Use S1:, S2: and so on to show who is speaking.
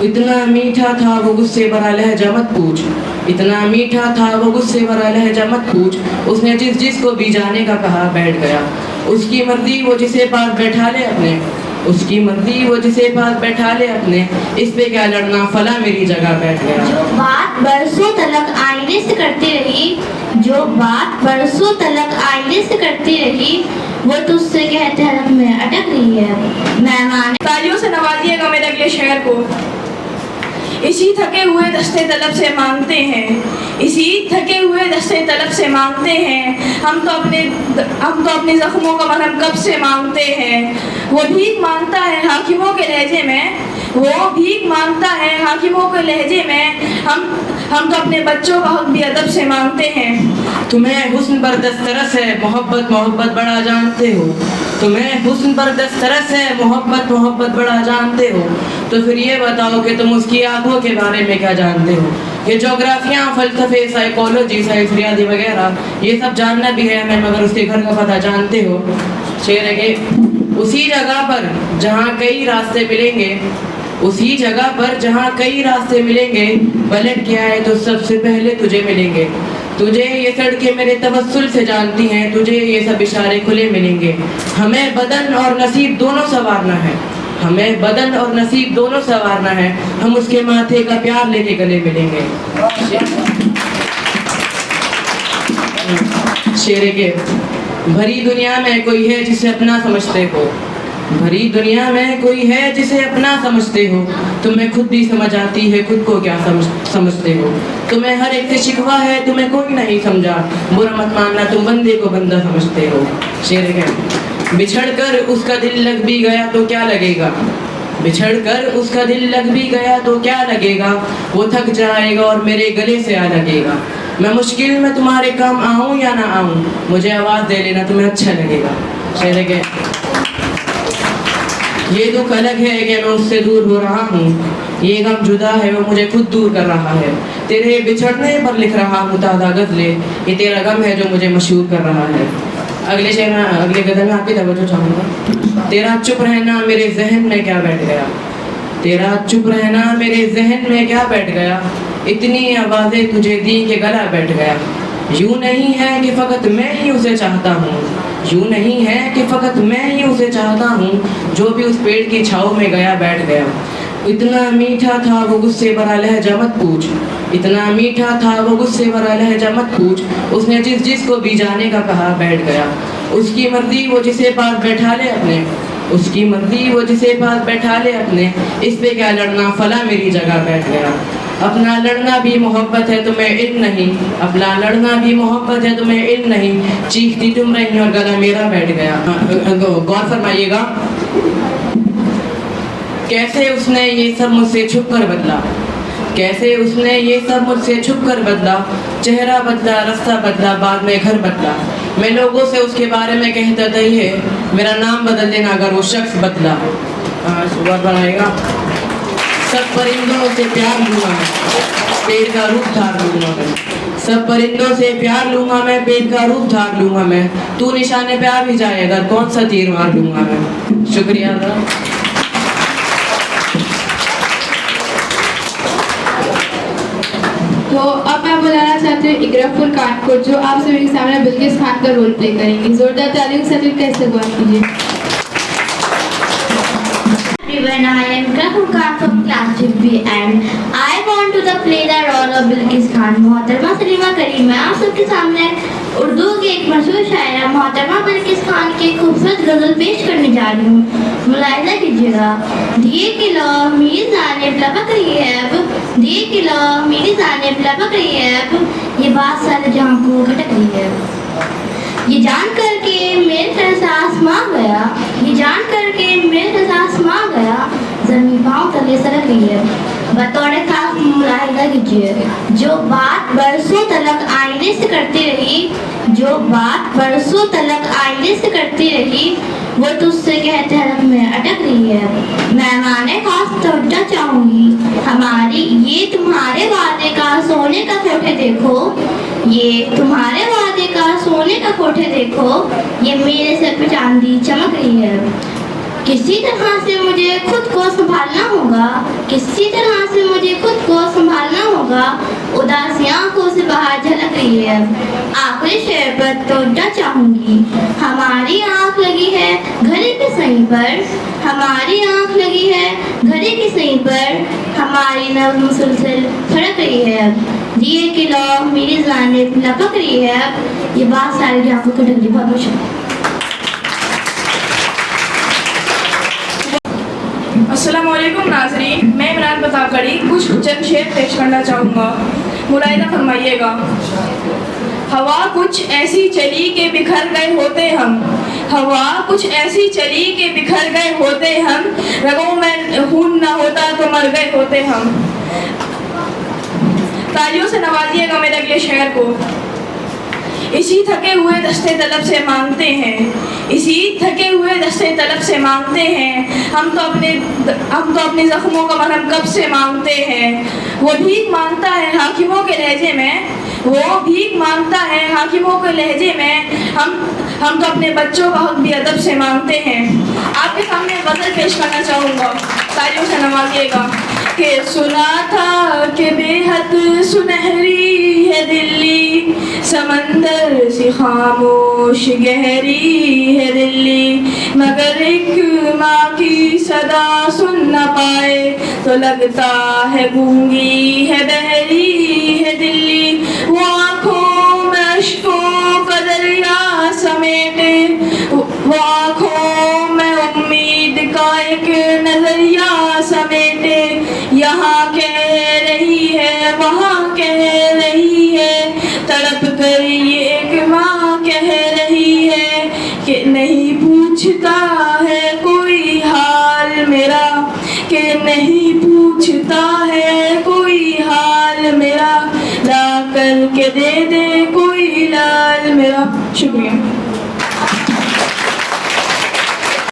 S1: इतना मीठा था वो गुस्से भरा लहजा मत पूछ, इतना मीठा था वो गुस्से भरा लहजा मत पूछ। उसने जिसको भी जाने का कहा बैठ गया। उसकी मर्जी वो जिसे पास बैठा ले अपने, उसकी मर्जी वो जिसे पास बैठा ले अपने। इस पे क्या लड़ना, फला मेरी जगह बैठ गया।
S2: जो बात बरसों तलक आईने से करती रही, जो बात बरसों तलक आईने से करती रही, वो तुझसे कहते हरफ में अटक रही है। मेहमान
S3: तालियों से नवाजिएगा मेरे अगले शेर को। इसी थके हुए दस्ते तलब से मांगते हैं, इसी थके हुए दस्ते तलब से मांगते हैं। हम तो अपने जख्मों का मरहम कब से मांगते हैं। वो भीख मांगता है हाकिमों के लहजे में, वो भीख मांगता है हाकिमों के लहजे में। हम तो अपने बच्चों का हक भी अदब से मांगते हैं।
S1: तुम्हें हुस्न पर दस्तरस है, मोहब्बत मोहब्बत बड़ा जानते हो। तुम्हें हुस्न पर दस्तरस है, मोहब्बत मोहब्बत बड़ा जानते हो। तो फिर ये बताओ कि तुम उसकी आंखों के बारे में क्या जानते हो। ये जोग्राफिया, फलसफे, साइकोलॉजी, साइंस, रियादी वगैरह ये सब जानना भी है हमें, मगर उसके घर का पता जानते हो। शेर है कि उसी जगह पर जहाँ कई रास्ते मिलेंगे, उसी जगह पर जहाँ कई रास्ते मिलेंगे, पलट के आए तो सबसे पहले तुझे मिलेंगे। तुझे ये सड़कें मेरे तवस्सुल से जानती हैं, तुझे ये सब इशारे खुले मिलेंगे। हमें बदन और नसीब दोनों संवारना है, हमें बदन और नसीब दोनों संवारना है। हम उसके माथे का प्यार लेके गले मिलेंगे। शेर के भरी दुनिया में कोई है जिसे अपना समझते हो, भरी दुनिया में कोई है जिसे अपना समझते हो। तुम्हें खुद भी समझ आती है खुद को क्या समझते हो। तुम्हें हर एक से शिकवा है, तुम्हें कोई नहीं समझा, बुरा मत मानना तुम बंदे को बंदा समझते हो। शेर है बिछड़ कर उसका दिल लग भी गया तो क्या लगेगा, बिछड़ कर उसका दिल लग भी गया तो क्या लगेगा। वो थक जाएगा और मेरे गले से आ लगेगा। मैं मुश्किल में तुम्हारे काम आऊं या ना आऊं, मुझे आवाज दे लेना तुम्हें अच्छा लगेगा। शेर है ये दुख अलग है कि मैं उससे दूर हो रहा हूँ, ये गम जुदा है वो मुझे खुद दूर कर रहा है। तेरे बिछड़ने पर लिख रहा हूँ ताज़ा गज़ले, ये तेरा गम है जो मुझे मशहूर कर रहा है। अगले शेर में, अगले गज़ल में आपकी तवज्जो चाहूँगा। तेरा चुप रहना मेरे जहन में क्या बैठ गया, तेरा चुप रहना मेरे जहन में क्या बैठ गया। इतनी आवाज़ें तुझे दी के गला बैठ गया। यूँ नहीं है कि फ़कत मैं ही उसे चाहता हूँ, यूँ नहीं है कि फ़कत मैं ही उसे चाहता हूँ। जो भी उस पेड़ की छाँव में गया बैठ गया। इतना मीठा था वो गुस्से भरा लहजा मत पूछ, इतना मीठा था वो गुस्से भरा लहजा मत पूछ। उसने जिसको भी जाने का कहा बैठ गया। उसकी मर्जी वो जिसे पास बैठा ले अपने, उसकी मर्जी वो जिसे पास बैठा ले अपने। इस पे क्या लड़ना, फला मेरी जगह बैठ गया। अपना लड़ना भी मोहब्बत है तुम्हें इल्म नहीं, अपना लड़ना भी मोहब्बत है तुम्हें इल्म नहीं। चीखती तुम रही और गला मेरा बैठ गया। गौर फरमाइएगा, कैसे उसने ये सब मुझसे छुप कर बदला, कैसे उसने ये सब मुझसे छुप कर बदला। चेहरा बदला, रास्ता बदला, बाद में घर बदला। मैं लोगों से उसके बारे में कहता था ही है, मेरा नाम बदल देना अगर वो शख्स बदला। गौर बनाएगा, सब परिंदों से प्यार लूँगा मैं, पेड़ का रूप धार लूँगा मैं। सब परिंदों से प्यार लूँगा मैं, पेड़ का रूप धार लूँगा मैं। तू निशाने पे आ भी जाएगा, कौन सा तीर मार लूँगा मैं। शुक्रिया।
S4: तो अब मैं बुलाना चाहती हूँ इकराफुल खान को, जो आप सभी के सामने बिल्किस खान का रोल प्ले करेंगी। जोरदार तालियों से कैसे गौर कीजिए।
S2: When I am Ikraful Khan from class 5B and I want to play the role of Bilkis Khan। मोहतरमा सलीमा करीम, मैं आप सबके सामने उर्दू की एक मशहूर शायरा मोहतरमा बिल्किस खान की खूबसूरत गज़ल पेश करने जा रही हूँ। मुलाहिज़ा कीजिएगा। दिए की लो मेरी जानिब लपक रही है अब, दिए की लो मेरी जानिब लपक रही है अब, ये बात सारे जहाँ को खटक रही है। ये जान कर के मेरे सर से आसमां गया, ये जान कर के मेरे सर से आसमां गया, ज़मीन पाँव तले सरक रही है। बतौर खास मुलाहिज़ा कीजिए, जो बात बरसों तलक आईने से करती रही, जो बात बरसों तलक आईने से करती रही, वो तुझसे कहते हरफ में अटक रही है। मेहमाने खास तवज्जो चाहूँगी हमारी, ये तुम्हारे वादे का सोने का कोठे देखो, ये तुम्हारे वादे का सोने का कोठे देखो, ये मेरे सर पे चांदी चमक रही है। किसी तरह से मुझे खुद को संभालना होगा, किसी तरह से मुझे खुद को संभालना होगा। उदासी आंखों से बाहर झलक रही है। आखिरी शेर पर तोड़ना चाहूंगी। हमारी आंख लगी है घड़ी की सुई पर, हमारी आंख लगी है घड़ी की सुई पर, हमारी नब्ज़ मुसलसल फड़क रही है। दिए की लौ मेरी जानिब लपक रही है। ये बात सारी आंखों को ढक रही। बहुत मुश्किल।
S3: अस्सलाम वालेकुम नाज़रीन, मैं इमरान प्रतापगढ़ी कुछ चंद शेर पेश करना चाहूँगा, मुलाहिज़ा फरमाइएगा। हवा कुछ ऐसी चली के बिखर गए होते हम, हवा कुछ ऐसी चली के बिखर गए होते हम, रगों में खून ना होता तो मर गए होते हम। तालियों से नवाजिएगा मेरे अगले शेर को। इसी थके हुए दस्ते तलब से मांगते हैं, इसी थके हुए दस्ते तलब से मांगते हैं, हम तो अपने जख्मों का मरहम कब से मांगते हैं। वो भीख मांगता है हाकिमों के लहजे में, वो भीख मांगता है हाकिमों के लहजे में, हम तो अपने बच्चों का हक भी अदब से मांगते हैं। आपके सामने गज़ल पेश करना चाहूँगा, तालियों से नवाजिएगा। कि सुना था कि बेहद सुनहरी है दिल्ली, समंदर सी खामोश गहरी है दिल्ली, मगर एक माँ की सदा सुन न पाए तो लगता है गूंगी है बहरी है दिल्ली। वो आँखों में अश्कों का दरिया समेटे, वो आँखों में उम्मीद का एक नजरिया समेटे, यहाँ कह रही है वहाँ कह रही है, तड़प कर ये एक माँ कह रही है कि नहीं पूछता है कोई हाल मेरा, कि नहीं पूछता है कोई हाल मेरा, ला कर के दे दे कोई लाल मेरा। शुक्रिया।